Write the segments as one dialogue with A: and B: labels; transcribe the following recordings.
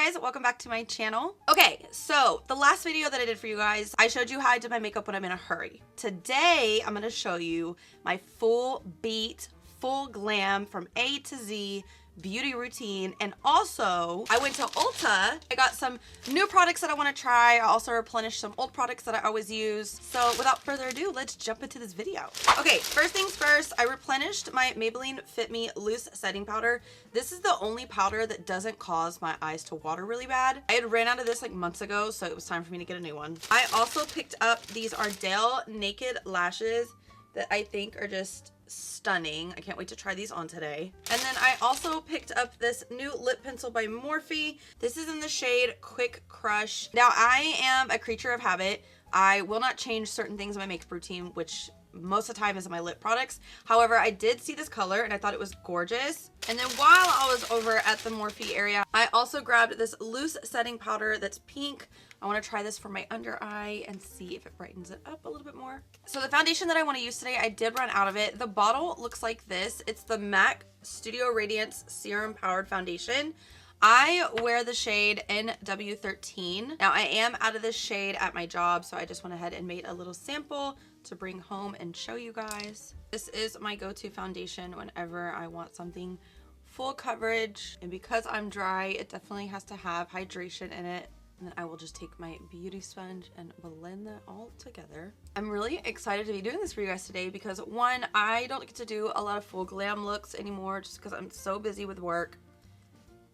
A: guys, welcome back to my channel. Okay, so the last video that I did for you guys, I showed you how I did my makeup when I'm in a hurry. Today, I'm gonna show you my full beat, full glam from A to Z beauty routine. And also I went to Ulta. I got some new products that I want to try. I also replenished some old products that I always use. So without further ado, let's jump into this video. Okay, first things first, I replenished my Maybelline Fit Me loose setting powder. This is the only powder that doesn't cause my eyes to water really bad. I had ran out of this like months ago, so it was time for me to get a new one. I also picked up these Ardell naked lashes that I think are just stunning. I can't wait to try these on today. And then I also picked up this new lip pencil by Morphe. This is in the shade Quick Crush. Now, I am a creature of habit. I will not change certain things in my makeup routine, which most of the time is in my lip products. However, I did see this color and I thought it was gorgeous. And then while I was over at the Morphe area, I also grabbed this loose setting powder that's pink. I want to try this for my under eye and see if it brightens it up a little bit more. So the foundation that I want to use today, I did run out of it. The bottle looks like this. It's the MAC Studio Radiance Serum Powered Foundation. I wear the shade NW13. Now I am out of this shade at my job, so I just went ahead and made a little sample to bring home and show you guys. This is my go-to foundation whenever I want something full coverage. And because I'm dry, it definitely has to have hydration in it. And then I will just take my beauty sponge and blend that all together. I'm really excited to be doing this for you guys today because one, I don't get to do a lot of full glam looks anymore just because I'm so busy with work.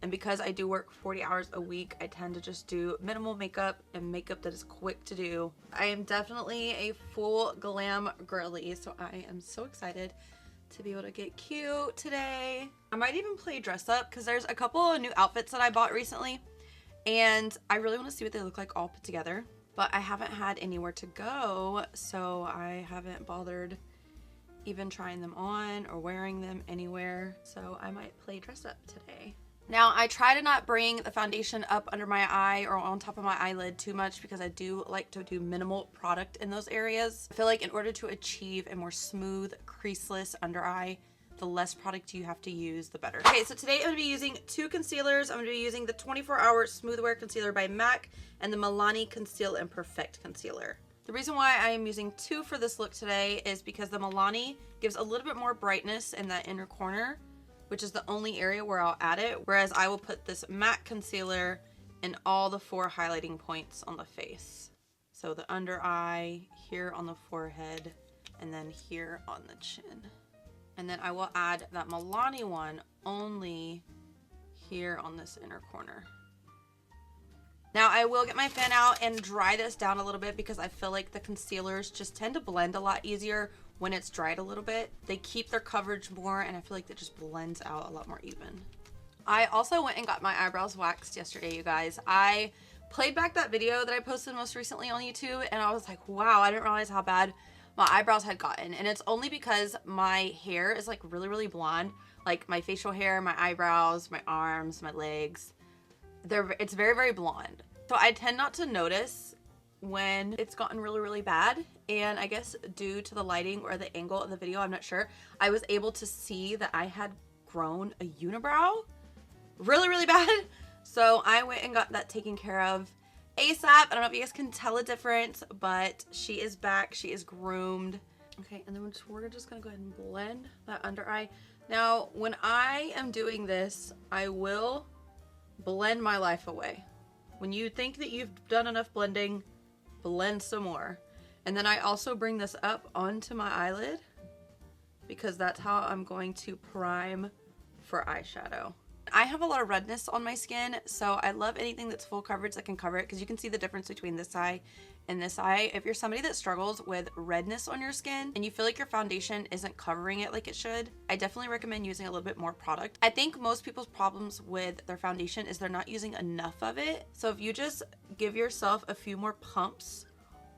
A: And because I do work 40 hours a week, I tend to just do minimal makeup and makeup that is quick to do. I am definitely a full glam girly, so I am so excited to be able to get cute today. I might even play dress up because there's a couple of new outfits that I bought recently. And I really want to see what they look like all put together. But I haven't had anywhere to go, so I haven't bothered even trying them on or wearing them anywhere. So I might play dress up today. Now, I try to not bring the foundation up under my eye or on top of my eyelid too much because I do like to do minimal product in those areas. I feel like in order to achieve a more smooth, creaseless under eye, the less product you have to use, the better. Okay, so today I'm going to be using two concealers. I'm going to be using the 24-Hour Smooth Wear Concealer by MAC and the Milani Conceal and Perfect Concealer. The reason why I am using two for this look today is because the Milani gives a little bit more brightness in that inner corner, which is the only area where I'll add it, whereas I will put this MAC concealer in all the 4 highlighting points on the face. So the under eye, here on the forehead, and then here on the chin. And then I will add that Milani one only here on this inner corner. Now I will get my fan out and dry this down a little bit because I feel like the concealers just tend to blend a lot easier when it's dried a little bit. They keep their coverage more and I feel like it just blends out a lot more even. I also went and got my eyebrows waxed yesterday, you guys. I played back that video that I posted most recently on YouTube and I was like, wow, I didn't realize how bad my eyebrows had gotten. And it's only because my hair is like really blonde. Like my facial hair, my eyebrows, my arms, my legs. It's very blonde. So I tend not to notice when it's gotten really bad, and I guess due to the lighting or the angle of the video, I'm not sure, I was able to see that I had grown a unibrow really bad. So I went and got that taken care of ASAP. I don't know if you guys can tell a difference, but she is back, she is groomed. Okay, and then we're just gonna go ahead and blend that under eye. Now when I am doing this, I will blend my life away. When you think that you've done enough blending, blend some more. And then I also bring this up onto my eyelid because that's how I'm going to prime for eyeshadow. I have a lot of redness on my skin, so I love anything that's full coverage that can cover it because you can see the difference between this eye and this eye. If you're somebody that struggles with redness on your skin and you feel like your foundation isn't covering it like it should, I definitely recommend using a little bit more product. I think most people's problems with their foundation is they're not using enough of it. So if you just give yourself a few more pumps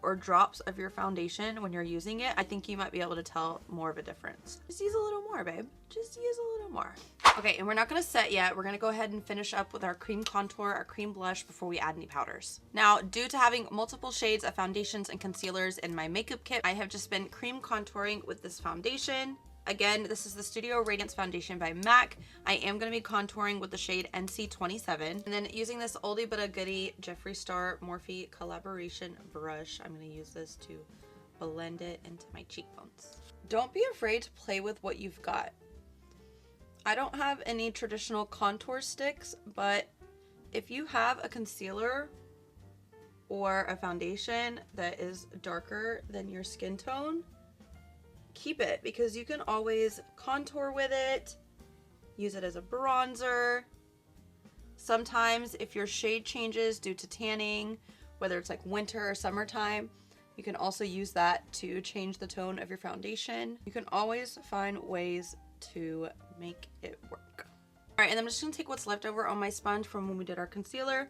A: or drops of your foundation when you're using it, I think you might be able to tell more of a difference. Just use a little more, babe. Just use a little more. Okay, and we're not gonna set yet. We're gonna go ahead and finish up with our cream contour, our cream blush before we add any powders. Now, due to having multiple shades of foundations and concealers in my makeup kit, I have just been cream contouring with this foundation. Again, this is the Studio Radiance Foundation by MAC. I am going to be contouring with the shade NC27. And then using this oldie but a goodie Jeffree Star Morphe collaboration brush, I'm going to use this to blend it into my cheekbones. Don't be afraid to play with what you've got. I don't have any traditional contour sticks, but if you have a concealer or a foundation that is darker than your skin tone, keep it, because you can always contour with it, use it as a bronzer. Sometimes if your shade changes due to tanning, whether it's like winter or summertime, you can also use that to change the tone of your foundation. You can always find ways to make it work. All right, and I'm just gonna take what's left over on my sponge from when we did our concealer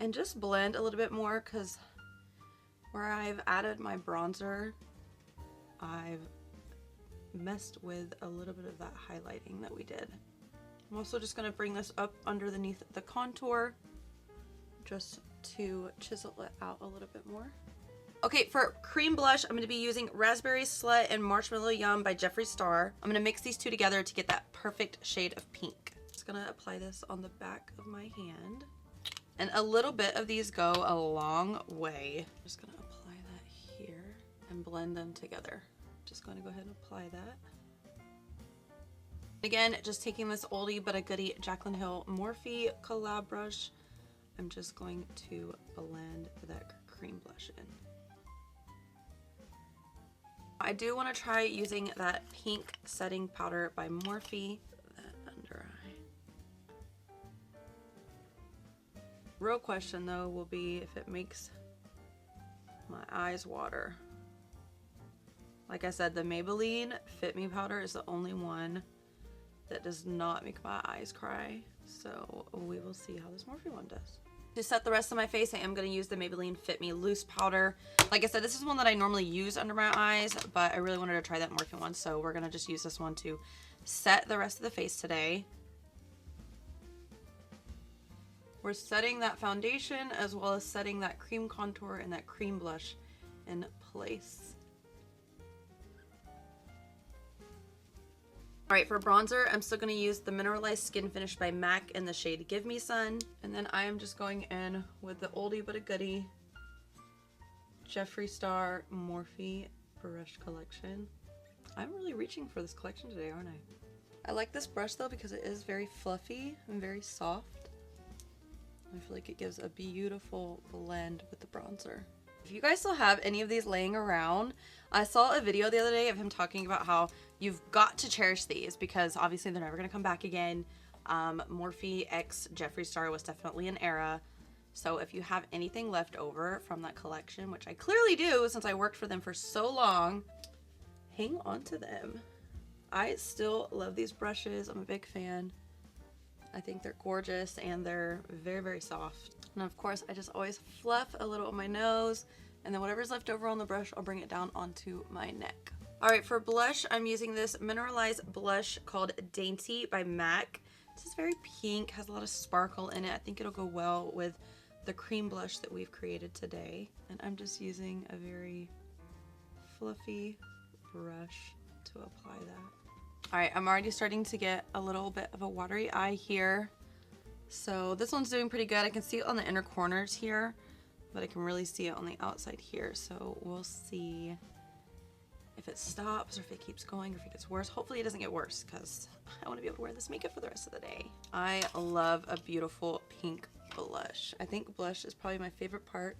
A: and just blend a little bit more, because where I've added my bronzer, I've messed with a little bit of that highlighting that we did. I'm also just gonna bring this up underneath the contour just to chisel it out a little bit more. Okay, for cream blush, I'm going to be using Raspberry Slut and Marshmallow Yum by Jeffree Star. I'm going to mix these two together to get that perfect shade of pink. Just going to apply this on the back of my hand. And a little bit of these go a long way. I'm just going to apply that here and blend them together. Just going to go ahead and apply that. Again, just taking this oldie but a goodie Jaclyn Hill Morphe collab brush, I'm just going to blend that cream blush in. I do want to try using that pink setting powder by Morphe, that under eye. Real question though will be if it makes my eyes water. Like I said, the Maybelline Fit Me powder is the only one that does not make my eyes cry. So we will see how this Morphe one does. To set the rest of my face, I am going to use the Maybelline Fit Me Loose Powder. Like I said, this is one that I normally use under my eyes, but I really wanted to try that Morphe one, so we're going to just use this one to set the rest of the face today. We're setting that foundation as well as setting that cream contour and that cream blush in place. Alright, for bronzer, I'm still going to use the Mineralize Skin Finish by MAC in the shade Give Me Sun. And then I am just going in with the oldie but a goodie Jeffree Star Morphe Brush Collection. I'm really reaching for this collection today, aren't I? I like this brush though because it is very fluffy and very soft. I feel like it gives a beautiful blend with the bronzer. If you guys still have any of these laying around, I saw a video the other day of him talking about how you've got to cherish these because obviously they're never going to come back again. Morphe x Jeffree Star was definitely an era. So if you have anything left over from that collection, which I clearly do since I worked for them for so long, hang on to them. I still love these brushes. I'm a big fan. I think they're gorgeous and they're very, very soft. And of course, I just always fluff a little on my nose, and then whatever's left over on the brush, I'll bring it down onto my neck. All right, for blush, I'm using this Mineralize blush called Dainty by MAC. This is very pink, has a lot of sparkle in it. I think it'll go well with the cream blush that we've created today. And I'm just using a very fluffy brush to apply that. All right, I'm already starting to get a little bit of a watery eye here. So this one's doing pretty good. I can see it on the inner corners here, but I can really see it on the outside here. So we'll see if it stops or if it keeps going or if it gets worse. Hopefully it doesn't get worse because I want to be able to wear this makeup for the rest of the day. I love a beautiful pink blush. I think blush is probably my favorite part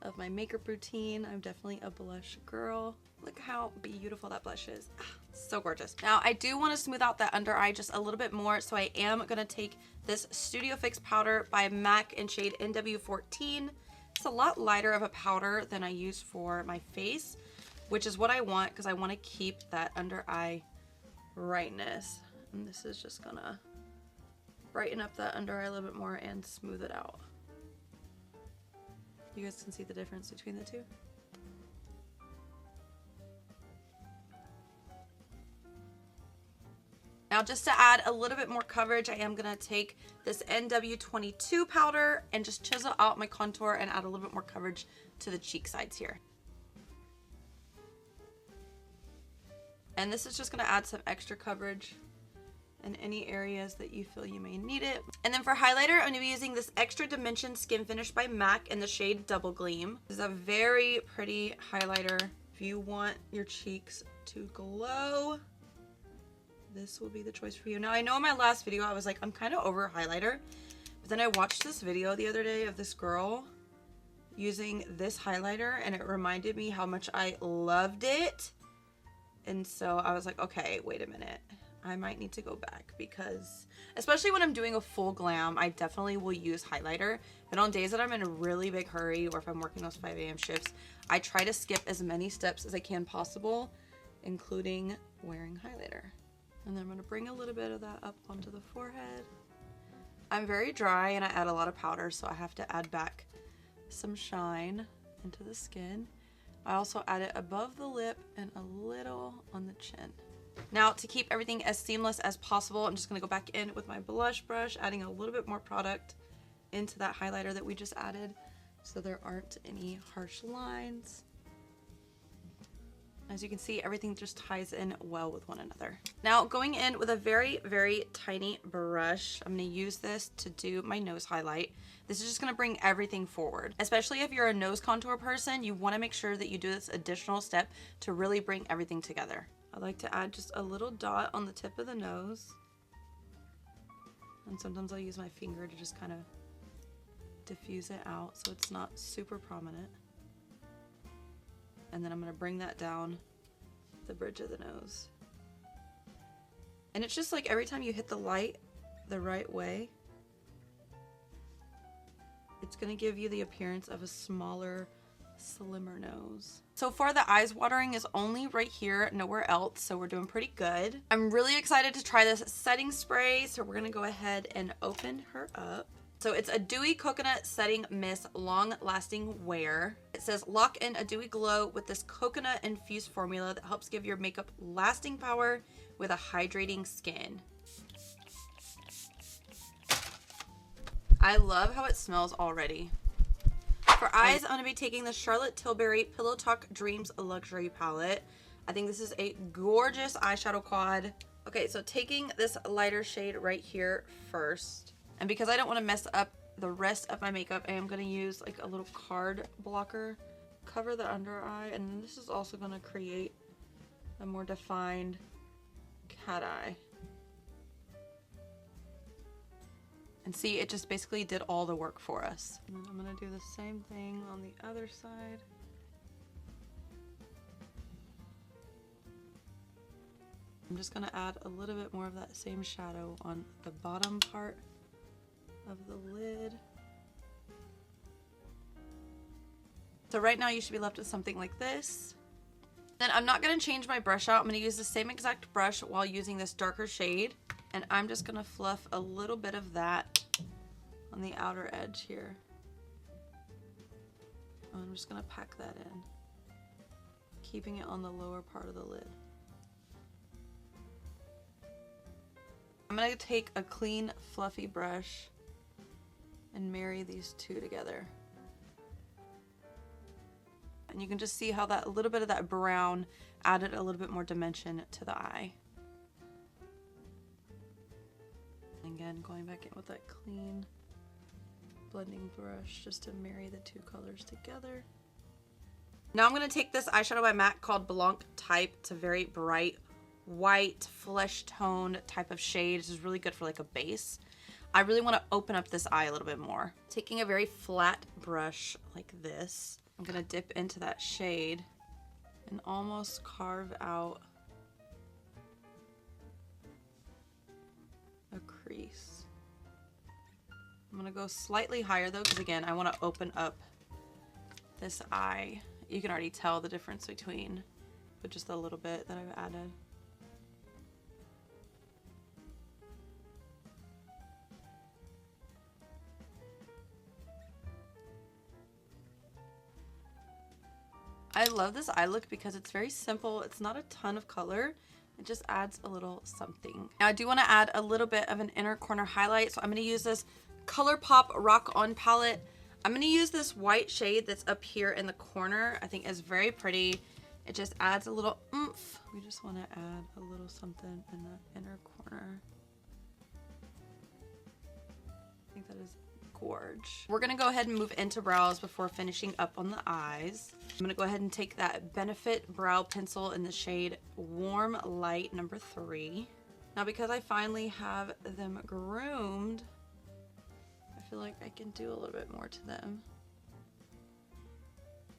A: of my makeup routine. I'm definitely a blush girl. Look how beautiful that blush is. So gorgeous. Now I do want to smooth out that under eye just a little bit more, so I am going to take this Studio Fix powder by MAC in shade NW14. It's a lot lighter of a powder than I use for my face, which is what I want because I want to keep that under eye brightness. And this is just gonna brighten up that under eye a little bit more and smooth it out. You guys can see the difference between the two. Now just to add a little bit more coverage, I am gonna take this NW22 powder and just chisel out my contour and add a little bit more coverage to the cheek sides here. And this is just going to add some extra coverage in any areas that you feel you may need it. And then for highlighter, I'm going to be using this Extra Dimension Skin Finish by MAC in the shade Double Gleam. This is a very pretty highlighter. If you want your cheeks to glow, this will be the choice for you. Now, I know in my last video, I was like, I'm kind of over highlighter. But then I watched this video the other day of this girl using this highlighter, and it reminded me how much I loved it. And so I was like, okay, wait a minute. I might need to go back, because especially when I'm doing a full glam, I definitely will use highlighter. But on days that I'm in a really big hurry, or if I'm working those 5 a.m. shifts, I try to skip as many steps as I can possible, including wearing highlighter. And then I'm going to bring a little bit of that up onto the forehead. I'm very dry and I add a lot of powder, so I have to add back some shine into the skin. I also add it above the lip and a little on the chin. Now, to keep everything as seamless as possible, I'm just going to go back in with my blush brush, adding a little bit more product into that highlighter that we just added, so there aren't any harsh lines. As you can see, everything just ties in well with one another. Now, going in with a very, very tiny brush, I'm going to use this to do my nose highlight. This is just going to bring everything forward. Especially if you're a nose contour person, you want to make sure that you do this additional step to really bring everything together. I like to add just a little dot on the tip of the nose. And sometimes I'll use my finger to just kind of diffuse it out so it's not super prominent. And then I'm going to bring that down the bridge of the nose. And it's just like every time you hit the light the right way, it's going to give you the appearance of a smaller, slimmer nose. So far, the eyes watering is only right here, nowhere else, so we're doing pretty good. I'm really excited to try this setting spray, so we're going to go ahead and open her up. So it's a Dewy Coconut Setting Mist Long Lasting Wear. It says lock in a dewy glow with this coconut infused formula that helps give your makeup lasting power with a hydrating skin. I love how it smells already. For eyes, I'm going to be taking the Charlotte Tilbury Pillow Talk Dreams Luxury Palette. I think this is a gorgeous eyeshadow quad. Okay, so taking this lighter shade right here first. And because I don't want to mess up the rest of my makeup, I am going to use like a little card blocker. Cover the under eye, and this is also going to create a more defined cat eye. And see, it just basically did all the work for us. And then I'm going to do the same thing on the other side. I'm just going to add a little bit more of that same shadow on the bottom part of the lid. So right now you should be left with something like this. Then I'm not going to change my brush out. I'm going to use the same exact brush while using this darker shade. And I'm just going to fluff a little bit of that on the outer edge here. I'm just going to pack that in, keeping it on the lower part of the lid. I'm going to take a clean, fluffy brush and marry these two together. And you can just see how that a little bit of that brown added a little bit more dimension to the eye. Again, going back in with that clean blending brush just to marry the two colors together. Now I'm going to take this eyeshadow by MAC called Blanc Type. It's a very bright white flesh toned type of shade. This is really good for like a base. I really want to open up this eye a little bit more. Taking a very flat brush like this, I'm going to dip into that shade and almost carve out a crease. I'm going to go slightly higher though, because again, I want to open up this eye. You can already tell the difference between with just a little bit that I've added. I love this eye look because it's very simple. It's not a ton of color. It just adds a little something. Now I do want to add a little bit of an inner corner highlight. So I'm going to use this Colourpop Rock On palette. I'm going to use this white shade that's up here in the corner. I think is very pretty. It just adds a little oomph. We just want to add a little something in the inner corner. I think that is gorge. We're gonna go ahead and move into brows before finishing up on the eyes. I'm gonna go ahead and take that Benefit brow pencil in the shade Warm Light number 3. Now because I finally have them groomed, I feel like I can do a little bit more to them.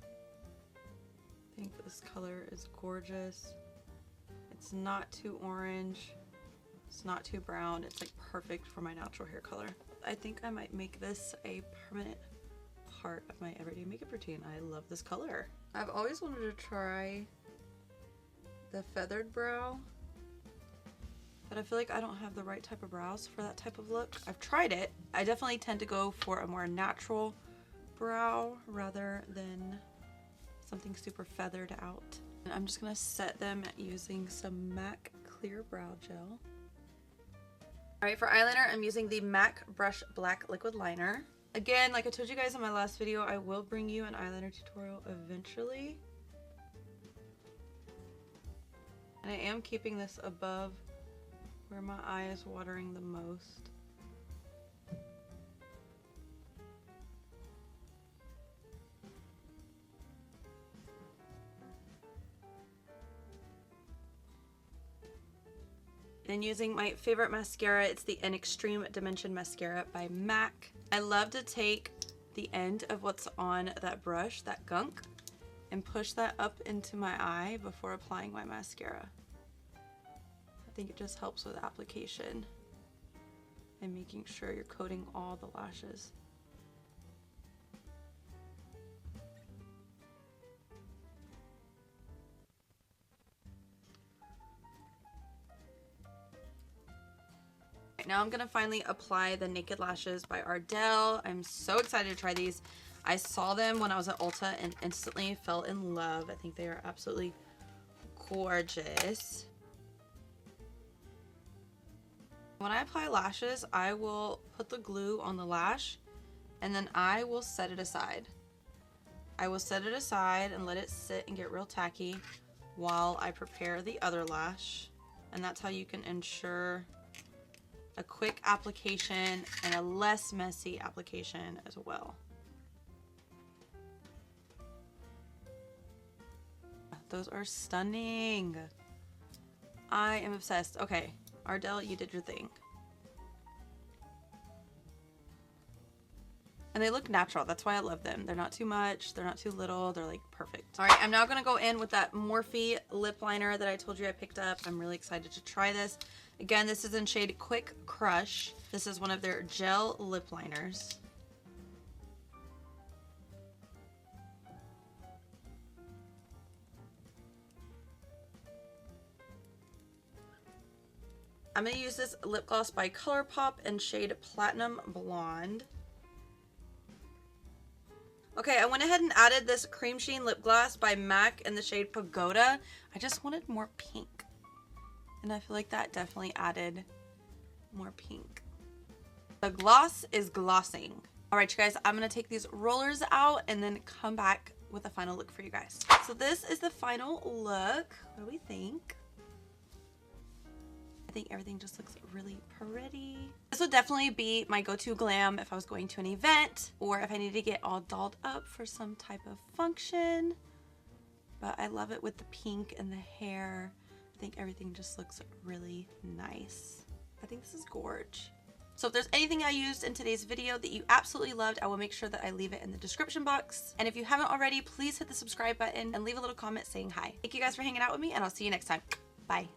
A: I think this color is gorgeous. It's not too orange. It's not too brown. It's like perfect for my natural hair color. I think I might make this a permanent part of my everyday makeup routine. I love this color. I've always wanted to try the feathered brow, but I feel like I don't have the right type of brows for that type of look. I've tried it. I definitely tend to go for a more natural brow rather than something super feathered out. And I'm just gonna set them using some MAC Clear Brow Gel. All right, for eyeliner, I'm using the MAC Brushblack Liquid Liner. Again, like I told you guys in my last video, I will bring you an eyeliner tutorial eventually. And I am keeping this above where my eye is watering the most. And using my favorite mascara, it's the In Extreme Dimension Mascara by MAC. I love to take the end of what's on that brush, that gunk, and push that up into my eye before applying my mascara. I think it just helps with application and making sure you're coating all the lashes. Now I'm gonna finally apply the Naked Lashes by Ardell. I'm so excited to try these. I saw them when I was at Ulta and instantly fell in love. I think they are absolutely gorgeous. When I apply lashes, I will put the glue on the lash and then I will set it aside. I will set it aside and let it sit and get real tacky while I prepare the other lash. And that's how you can ensure a quick application and a less messy application as well. Those are stunning. I am obsessed. Okay, Ardell, you did your thing. And they look natural. That's why I love them. They're not too much. They're not too little. They're like perfect. All right, I'm now gonna go in with that Morphe lip liner that I told you I picked up. I'm really excited to try this. Again, this is in shade Quick Crush. This is one of their gel lip liners. I'm gonna use this lip gloss by Colourpop in shade Platinum Blonde. Okay, I went ahead and added this Cream Sheen lip gloss by MAC in the shade Pagoda. I just wanted more pink. And I feel like that definitely added more pink. The gloss is glossing. All right, you guys, I'm gonna take these rollers out and then come back with a final look for you guys. So this is the final look. What do we think? I think everything just looks really pretty. This would definitely be my go-to glam if I was going to an event or if I need to get all dolled up for some type of function. But I love it with the pink and the hair. I think everything just looks really nice. I think this is gorge. So if there's anything I used in today's video that you absolutely loved, I will make sure that I leave it in the description box. And if you haven't already, please hit the subscribe button and leave a little comment saying hi. Thank you guys for hanging out with me, and I'll see you next time. Bye.